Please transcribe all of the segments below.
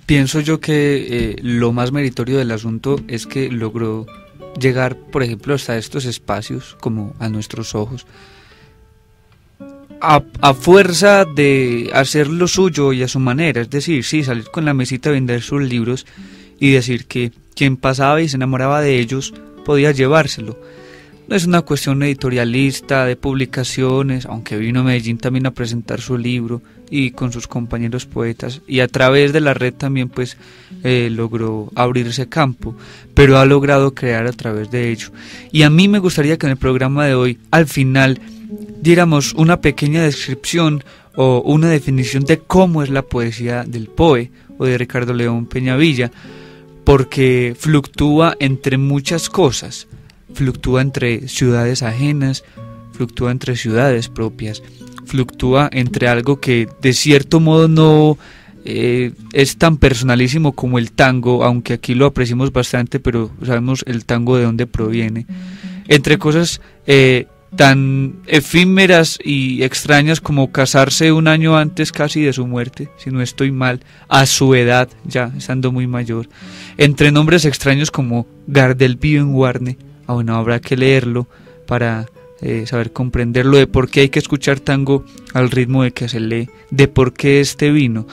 Pienso yo que lo más meritorio del asunto es que logró llegar, por ejemplo, hasta estos espacios, como a nuestros ojos, a fuerza de hacer lo suyo y a su manera, es decir, sí, salir con la mesita a vender sus libros y decir que quien pasaba y se enamoraba de ellos podía llevárselo. No es una cuestión editorialista, de publicaciones, aunque vino a Medellín también a presentar su libro y con sus compañeros poetas, y a través de la red también pues logró abrirse campo, pero ha logrado crear a través de ello. Y a mí me gustaría que en el programa de hoy, al final, diéramos una pequeña descripción o una definición de cómo es la poesía del POE o de Ricardo León Peñavilla, porque fluctúa entre muchas cosas. Fluctúa entre ciudades ajenas, fluctúa entre ciudades propias, fluctúa entre algo que de cierto modo no es tan personalísimo como el tango, aunque aquí lo apreciamos bastante, pero sabemos el tango de dónde proviene, entre cosas tan efímeras y extrañas como casarse un año antes casi de su muerte, si no estoy mal, a su edad, ya estando muy mayor, entre nombres extraños como Gardel vive en Guarne. Bueno, habrá que leerlo para saber comprenderlo, de por qué hay que escuchar tango al ritmo de que se lee, de por qué este vino,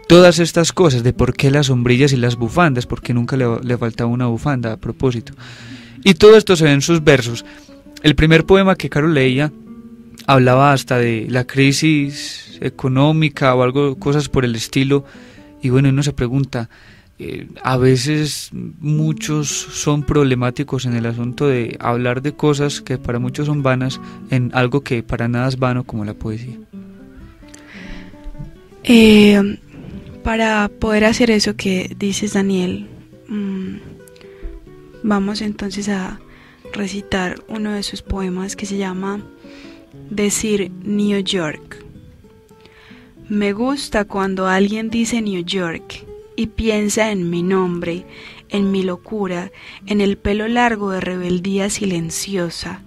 todas estas cosas, de por qué las sombrillas y las bufandas, porque nunca le faltaba una bufanda a propósito. Y todo esto se ve en sus versos. El primer poema que Caro leía hablaba hasta de la crisis económica o algo, cosas por el estilo, y bueno, uno se pregunta, a veces muchos son problemáticos en el asunto de hablar de cosas que para muchos son vanas en algo que para nada es vano como la poesía. Para poder hacer eso que dices, Daniel, vamos entonces a recitar uno de sus poemas que se llama Decir New York. Me gusta cuando alguien dice New York y piensa en mi nombre, en mi locura, en el pelo largo de rebeldía silenciosa.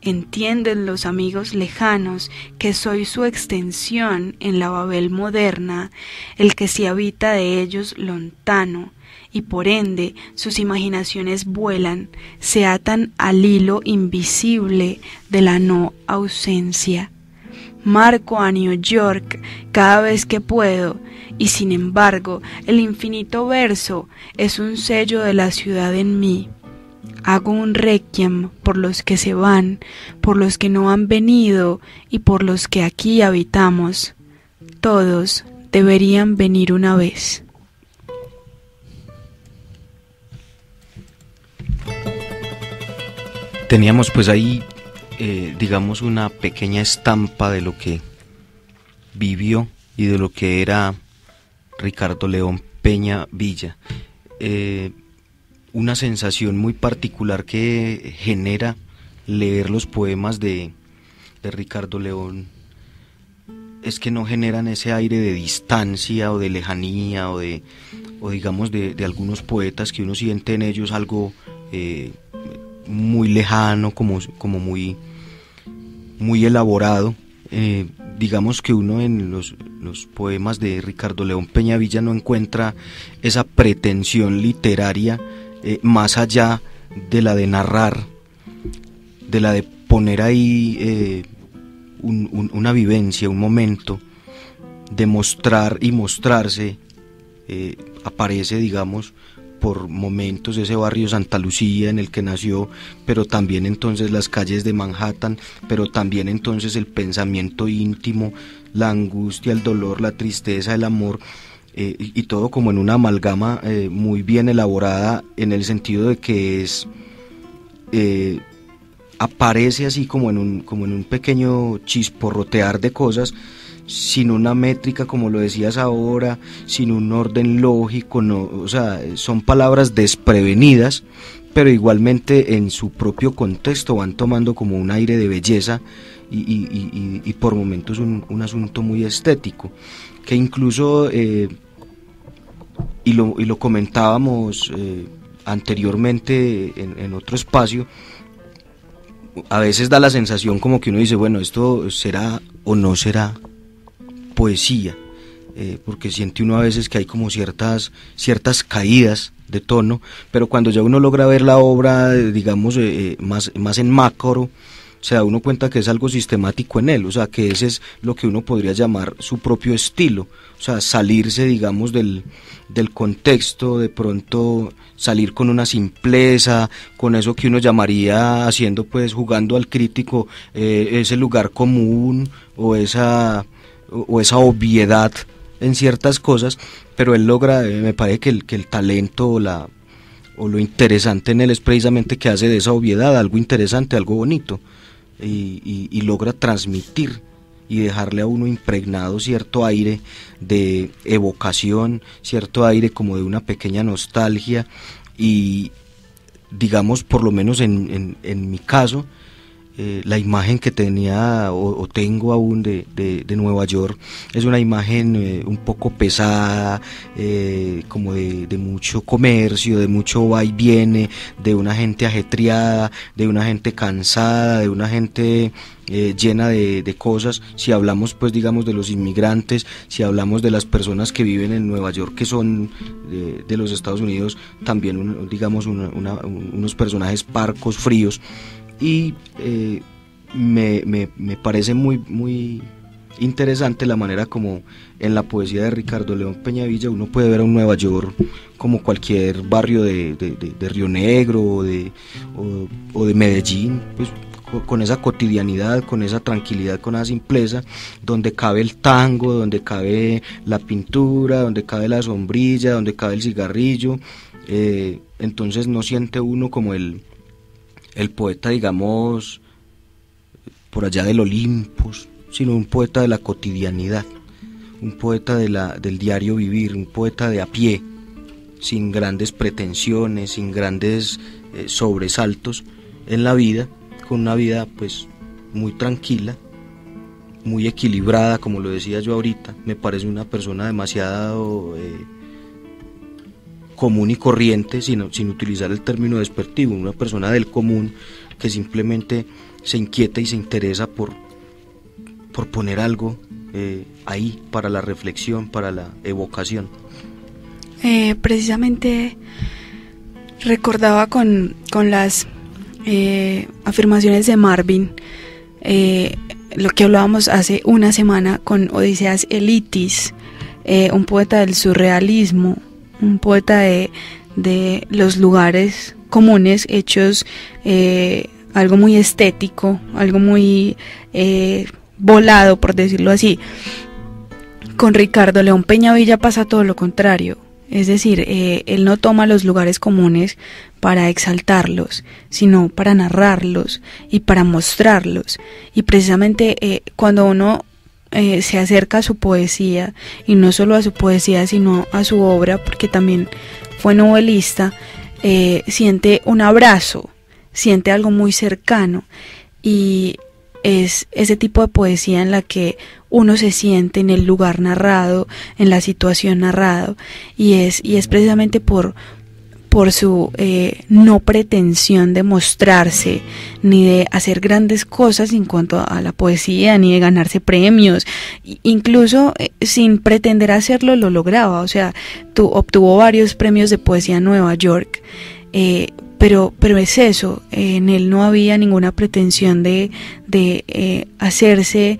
Entienden los amigos lejanos que soy su extensión en la Babel moderna, el que se habita de ellos lontano, y por ende sus imaginaciones vuelan, se atan al hilo invisible de la no ausencia. Marco a New York cada vez que puedo, y sin embargo el infinito verso es un sello de la ciudad en mí. Hago un requiem por los que se van, por los que no han venido y por los que aquí habitamos. Todos deberían venir una vez. Teníamos pues ahí, digamos, una pequeña estampa de lo que vivió y de lo que era Ricardo León Peñavilla. Una sensación muy particular que genera leer los poemas de Ricardo León es que no generan ese aire de distancia o de lejanía o digamos de algunos poetas que uno siente en ellos algo muy lejano, como muy elaborado. Digamos que uno en los poemas de Ricardo León Peñavilla no encuentra esa pretensión literaria más allá de la de narrar, de la de poner ahí una vivencia, un momento, de mostrar y mostrarse. Aparece, digamos, por momentos ese barrio Santa Lucía en el que nació, pero también entonces las calles de Manhattan, pero también entonces el pensamiento íntimo, la angustia, el dolor, la tristeza, el amor, y todo como en una amalgama muy bien elaborada, en el sentido de que aparece así como en un pequeño chisporrotear de cosas, sin una métrica como lo decías ahora, sin un orden lógico, no, o sea, son palabras desprevenidas, pero igualmente en su propio contexto van tomando como un aire de belleza y por momentos un asunto muy estético, que incluso, y lo comentábamos anteriormente en otro espacio, a veces da la sensación como que uno dice, bueno, esto será o no será poesía, porque siente uno a veces que hay como ciertas caídas de tono, pero cuando ya uno logra ver la obra, digamos, más en macro, se da uno cuenta que es algo sistemático en él, o sea, que ese es lo que uno podría llamar su propio estilo, o sea, salirse, digamos, del contexto, de pronto salir con una simpleza, con eso que uno llamaría, haciendo pues, jugando al crítico, ese lugar común o esa obviedad en ciertas cosas, pero él logra, me parece que el talento o lo interesante en él es precisamente que hace de esa obviedad algo interesante, algo bonito, y logra transmitir y dejarle a uno impregnado cierto aire de evocación, cierto aire como de una pequeña nostalgia, y digamos, por lo menos en mi caso, la imagen que tenía o tengo aún de Nueva York es una imagen un poco pesada, como de mucho comercio, de mucho va y viene, de una gente ajetreada, de una gente cansada, de una gente llena de cosas. Si hablamos pues digamos de los inmigrantes, si hablamos de las personas que viven en Nueva York, que son de los Estados Unidos, también digamos unos personajes parcos, fríos. Y me parece muy interesante la manera como en la poesía de Ricardo León Peñavilla uno puede ver a un Nueva York como cualquier barrio de Río Negro o de Medellín, pues, con esa cotidianidad, con esa tranquilidad, con esa simpleza, donde cabe el tango, donde cabe la pintura, donde cabe la sombrilla, donde cabe el cigarrillo. Entonces no siente uno como el poeta, digamos, por allá del Olimpos, sino un poeta de la cotidianidad, un poeta del diario vivir, un poeta de a pie, sin grandes pretensiones, sin grandes sobresaltos en la vida, con una vida pues muy tranquila, muy equilibrada, como lo decía yo ahorita. Me parece una persona demasiado común y corriente, sin utilizar el término despectivo, una persona del común que simplemente se inquieta y se interesa por poner algo ahí para la reflexión, para la evocación. Precisamente recordaba con las afirmaciones de Marvin lo que hablábamos hace una semana con Odiseas Elitis, un poeta del surrealismo, un poeta de los lugares comunes hechos algo muy estético, algo muy volado, por decirlo así. Con Ricardo León Peñavilla pasa todo lo contrario, es decir, él no toma los lugares comunes para exaltarlos, sino para narrarlos y para mostrarlos, y precisamente cuando uno se acerca a su poesía, y no solo a su poesía sino a su obra, porque también fue novelista, siente un abrazo, siente algo muy cercano, y es ese tipo de poesía en la que uno se siente en el lugar narrado, en la situación narrado, y es precisamente por su no pretensión de mostrarse, ni de hacer grandes cosas en cuanto a la poesía, ni de ganarse premios, incluso sin pretender hacerlo lo lograba. O sea, obtuvo varios premios de poesía en Nueva York, pero es eso, en él no había ninguna pretensión de hacerse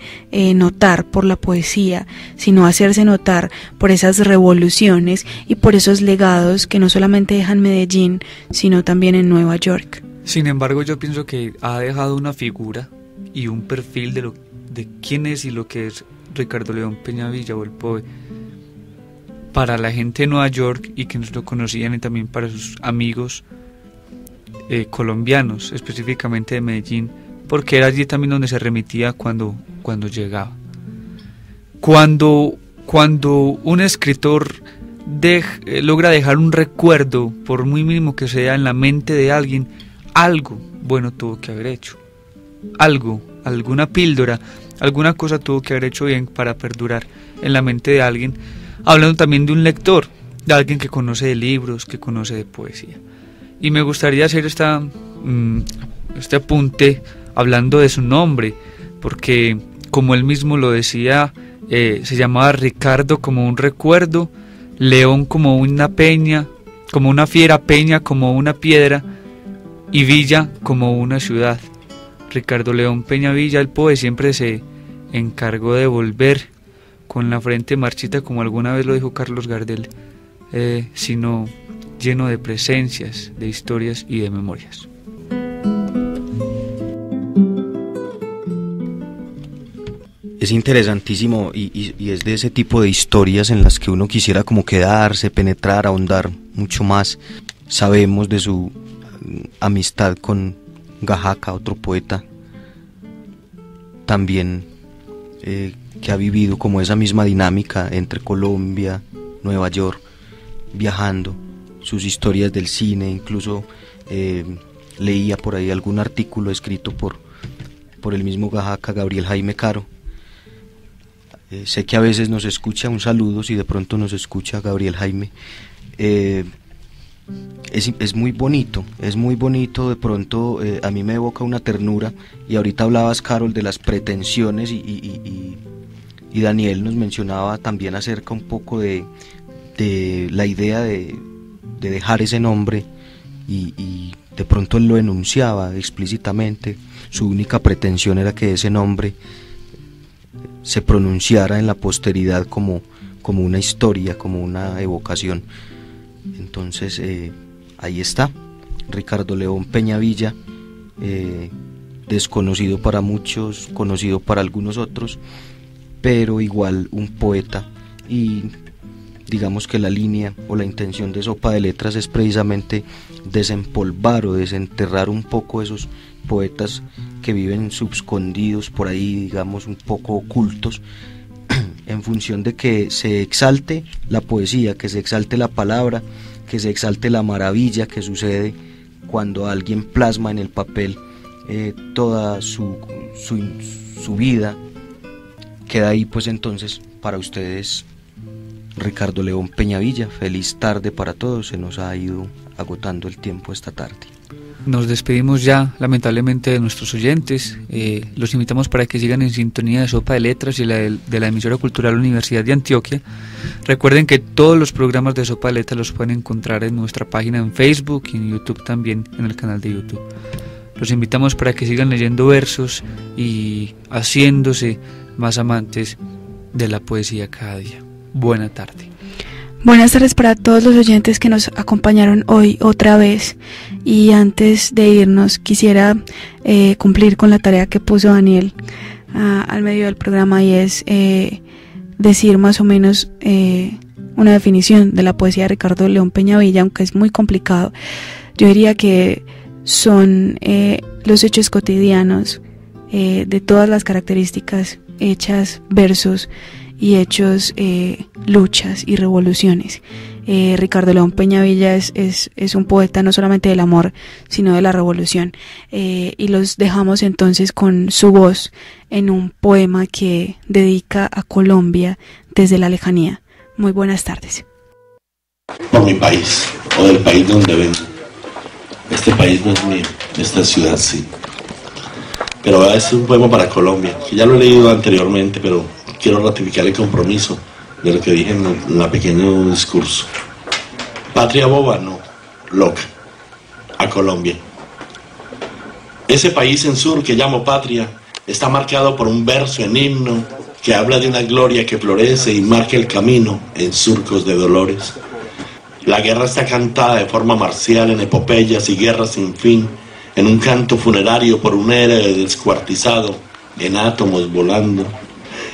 notar por la poesía, sino hacerse notar por esas revoluciones y por esos legados que no solamente dejan Medellín, sino también en Nueva York. Sin embargo, yo pienso que ha dejado una figura y un perfil de quién es y lo que es Ricardo León Peñavilla o el POE para la gente de Nueva York, y que nos lo conocían, y también para sus amigos colombianos, específicamente de Medellín, porque era allí también donde se remitía cuando llegaba. Cuando un escritor logra dejar un recuerdo, por muy mínimo que sea, en la mente de alguien, algo bueno tuvo que haber hecho, alguna píldora, alguna cosa tuvo que haber hecho bien para perdurar en la mente de alguien, hablando también de un lector, de alguien que conoce de libros, que conoce de poesía. Y me gustaría hacer este apunte hablando de su nombre, porque como él mismo lo decía se llamaba Ricardo como un recuerdo, León como una peña, como una fiera, peña como una piedra y Villa como una ciudad. Ricardo León Peña Villa, el poe, siempre se encargó de volver con la frente marchita, como alguna vez lo dijo Carlos Gardel, sino lleno de presencias, de historias y de memorias. Es interesantísimo y es de ese tipo de historias en las que uno quisiera como quedarse, penetrar, ahondar mucho más. Sabemos de su amistad con Gajaca, otro poeta también que ha vivido como esa misma dinámica entre Colombia, Nueva York, viajando, sus historias del cine. Incluso leía por ahí algún artículo escrito por el mismo Gajaca, Gabriel Jaime Caro. Sé que a veces nos escucha, un saludo si de pronto nos escucha Gabriel Jaime. Es muy bonito de pronto, a mí me evoca una ternura, y ahorita hablabas, Carol, de las pretensiones y Daniel nos mencionaba también acerca un poco de la idea de dejar ese nombre, y de pronto él lo enunciaba explícitamente. Su única pretensión era que ese nombre se pronunciara en la posteridad como una historia, como una evocación. Entonces ahí está, Ricardo León Peña Villa, desconocido para muchos, conocido para algunos otros, pero igual un poeta. Y digamos que la línea o la intención de Sopa de Letras es precisamente desempolvar o desenterrar un poco esos poetas que viven subscondidos por ahí, digamos un poco ocultos, en función de que se exalte la poesía, que se exalte la palabra, que se exalte la maravilla que sucede cuando alguien plasma en el papel toda su vida. Queda ahí pues entonces para ustedes Ricardo León Peña Villa. Feliz tarde para todos, se nos ha ido agotando el tiempo esta tarde. Nos despedimos ya lamentablemente de nuestros oyentes. Los invitamos para que sigan en sintonía de Sopa de Letras y de la emisora cultural Universidad de Antioquia. Recuerden que todos los programas de Sopa de Letras los pueden encontrar en nuestra página en Facebook y en YouTube también, en el canal de YouTube. Los invitamos para que sigan leyendo versos y haciéndose más amantes de la poesía cada día. Buena tarde. Buenas tardes para todos los oyentes que nos acompañaron hoy otra vez, y antes de irnos quisiera cumplir con la tarea que puso Daniel al medio del programa, y es decir más o menos una definición de la poesía de Ricardo León Peña Villa, aunque es muy complicado. Yo diría que son los hechos cotidianos de todas las características, hechas versos y hechos, luchas y revoluciones. Ricardo León Peña Villa es un poeta no solamente del amor, sino de la revolución, y los dejamos entonces con su voz en un poema que dedica a Colombia desde la lejanía. Muy buenas tardes. Por mi país, o del país donde vengo. Este país no es mío, esta ciudad sí. Pero es un poema para Colombia, que ya lo he leído anteriormente, pero quiero ratificar el compromiso de lo que dije en la pequeño discurso. Patria boba, no, loca, a Colombia. Ese país en sur que llamo patria está marcado por un verso en himno que habla de una gloria que florece y marca el camino en surcos de dolores. La guerra está cantada de forma marcial en epopeyas y guerras sin fin, en un canto funerario por un héroe descuartizado, en átomos volando.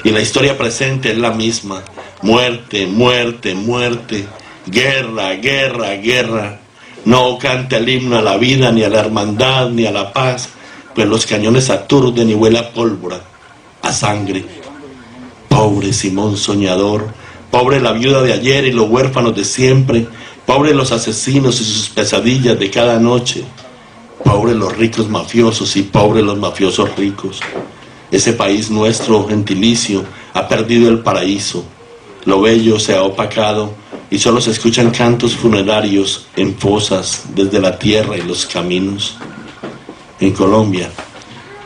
Y la historia presente es la misma: muerte, muerte, muerte, guerra, guerra, guerra. No canta el himno a la vida, ni a la hermandad, ni a la paz, pues los cañones aturden y huele a pólvora, a sangre. Pobre Simón soñador, pobre la viuda de ayer y los huérfanos de siempre, pobre los asesinos y sus pesadillas de cada noche, pobre los ricos mafiosos y pobre los mafiosos ricos. Ese país nuestro gentilicio ha perdido el paraíso, lo bello se ha opacado y solo se escuchan cantos funerarios en fosas desde la tierra y los caminos. En Colombia,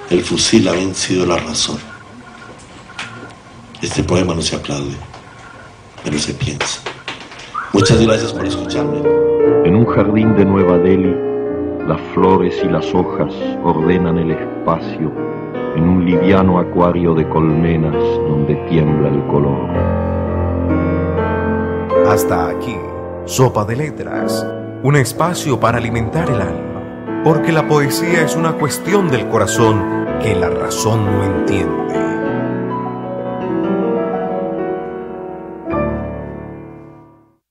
el fusil ha vencido la razón. Este poema no se aplaude, pero se piensa. Muchas gracias por escucharme. En un jardín de Nueva Delhi, las flores y las hojas ordenan el espacio en un liviano acuario de colmenas donde tiembla el color. Hasta aquí, Sopa de Letras, un espacio para alimentar el alma, porque la poesía es una cuestión del corazón que la razón no entiende.